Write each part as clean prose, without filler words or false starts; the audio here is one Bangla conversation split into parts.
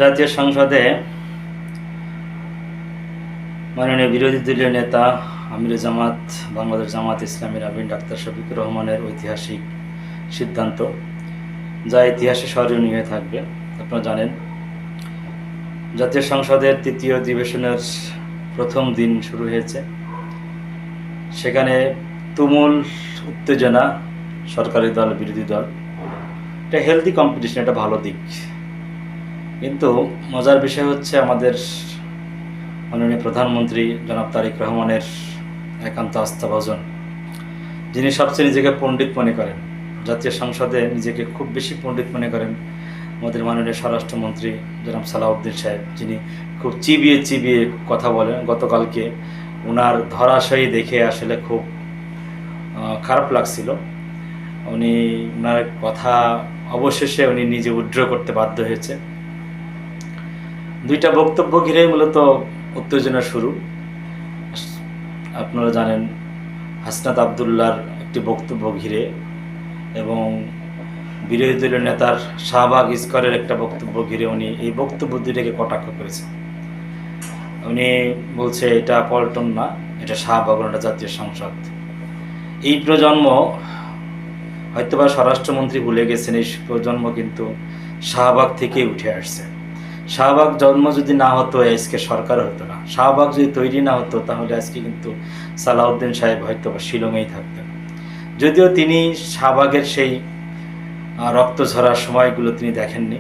জাতীয় সংসদে মাননীয় বিরোধী দলীয় নেতা আমিরে জামাত বাংলাদেশ জামাত ইসলামীর আমির ডাক্তার শফিকুর রহমানের ঐতিহাসিক সিদ্ধান্ত, যা ইতিহাসে স্মরণীয় হয়ে থাকবে। আপনারা জানেন, জাতীয় সংসদের তৃতীয় অধিবেশনের প্রথম দিন শুরু হয়েছে। সেখানে তুমুল উত্তেজনা, সরকারি দল বিরোধী দল, এটা হেলদি কম্পিটিশন, এটা ভালো দিক। কিন্তু মজার বিষয় হচ্ছে আমাদের মাননীয় প্রধানমন্ত্রী জনাব তারেক রহমানের একান্ত আস্থাভাজন, যিনি সবচেয়ে নিজেকে পণ্ডিত মনে করেন, জাতীয় সংসদে নিজেকে খুব বেশি পণ্ডিত মনে করেন আমাদের মাননীয় স্বরাষ্ট্রমন্ত্রী জনাব সালাউদ্দিন সাহেব, যিনি খুব চিবিয়ে চিবিয়ে কথা বলেন। গতকালকে ওনার ধরাশয়ী দেখে আসলে খুব খারাপ লাগছিল। ওনার কথা অবশেষে উনি নিজে উইথড্র করতে বাধ্য হয়েছে। দুইটা বক্তব্য ঘিরেই মূলত উত্তেজনা শুরু। আপনারা জানেন, হাসনাত আবদুল্লাহর একটি বক্তব্য ঘিরে এবং বিরোধী দলীয় নেতার শাহবাগ ইস্করের একটা বক্তব্য ঘিরে উনি এই বক্তব্য দুইটাকে কটাক্ষ করেছেন। উনি বলছে এটা পল্টন না, এটা শাহবাগ, এটা জাতীয় সংসদ। এই প্রজন্ম হয়তোবা স্বরাষ্ট্রমন্ত্রী ভুলে গেছেন, এই প্রজন্ম কিন্তু শাহবাগ থেকেই উঠে আসছে। শাহবাগ জন্ম যদি না হতো আজকে সরকার হতো না। শাহবাগ যদি তৈরি না হতো তাহলে আজকে কিন্তু সালাউদ্দিন সাহেব হয়তো বা শিলংয়েই থাকতেন। যদিও তিনি শাহবাগের সেই রক্ত ঝরার সময়গুলো তিনি দেখেননি,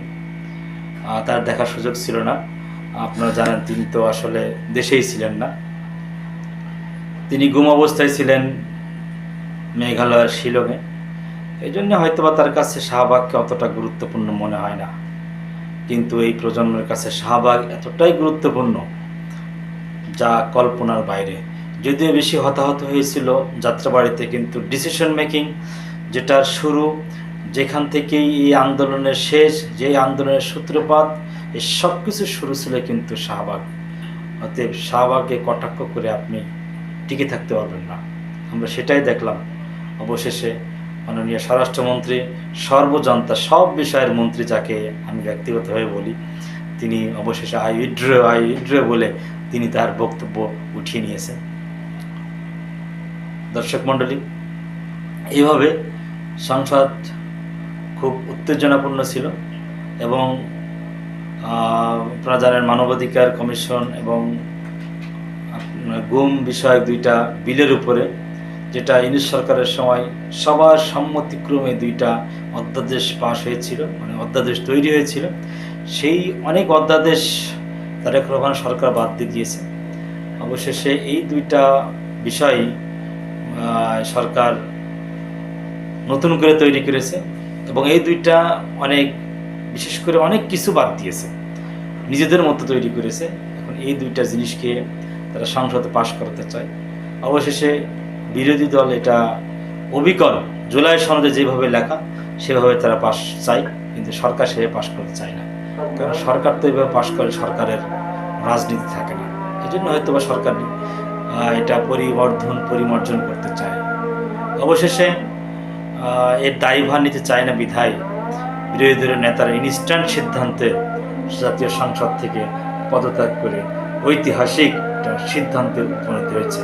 তার দেখার সুযোগ ছিল না। আপনারা জানেন, তিনি তো আসলে দেশেই ছিলেন না, তিনি গুম অবস্থায় ছিলেন মেঘালয়ের শিলংয়ে। এই জন্য হয়তোবা তার কাছে শাহবাগকে অতটা গুরুত্বপূর্ণ মনে হয় না। কিন্তু এই প্রজন্মের কাছে শাহবাগ এতটাই গুরুত্বপূর্ণ যা কল্পনার বাইরে। যদিও বেশি হতাহত হয়েছিল যাত্রাবাড়িতে, কিন্তু ডিসিশন মেকিং যেটার শুরু, যেখান থেকেই এই আন্দোলনের শেষ, যে আন্দোলনের সূত্রপাত, এই সব কিছু শুরু ছিল কিন্তু শাহবাগ। অতএব শাহবাগকে কটাক্ষ করে আপনি টিকে থাকতে পারবেন না। আমরা সেটাই দেখলাম। অবশেষে মাননীয় স্বরাষ্ট্রমন্ত্রী, সর্বজনতা, সব বিষয়ের মন্ত্রী যাকে আমি ব্যক্তিগতভাবে বলি, তিনি অবশেষে আই উইথড্র বলে তিনি তার বক্তব্য উঠিয়ে নিয়েছেন। দর্শক মণ্ডলী, এইভাবে সংসদ খুব উত্তেজনাপূর্ণ ছিল এবং আপনারা জানেন মানবাধিকার কমিশন এবং গুম বিষয়ক দুইটা বিলের উপরে, যেটা ইউনিশ সরকারের সময় সবার সম্মতিক্রমে দুইটা অধ্যাদেশ পাশ হয়েছিল, মানে অধ্যাদেশ তৈরি হয়েছিল, সেই অনেক অধ্যাদেশ তারেক রহমান সরকার বাদ দিয়ে দিয়েছে। অবশেষে এই দুইটা বিষয় সরকার নতুন করে তৈরি করেছে এবং এই দুইটা অনেক, বিশেষ করে অনেক কিছু বাদ দিয়েছে, নিজেদের মতো তৈরি করেছে। এখন এই দুইটা জিনিসকে তারা সংসদে পাশ করাতে চায়। অবশেষে বিরোধী দল এটা অবিকল জুলাই সনদে যেভাবে লেখা সেভাবে তারা পাশ চায়, কিন্তু সরকার সেভাবে পাশ করতে চায় না। কারণ সরকার তো এইভাবে পাশ করে সরকারের রাজনীতি থাকে না। এই জন্য হয়তো বা সরকার এটা পরিমার্জন করতে চায়। অবশেষে এর দায়ভার নিতে চায় না বিধায় বিরোধী দলের নেতারা ইনস্ট্যান্ট সিদ্ধান্তে জাতীয় সংসদ থেকে পদত্যাগ করে ঐতিহাসিক সিদ্ধান্তে উপনীত হয়েছে।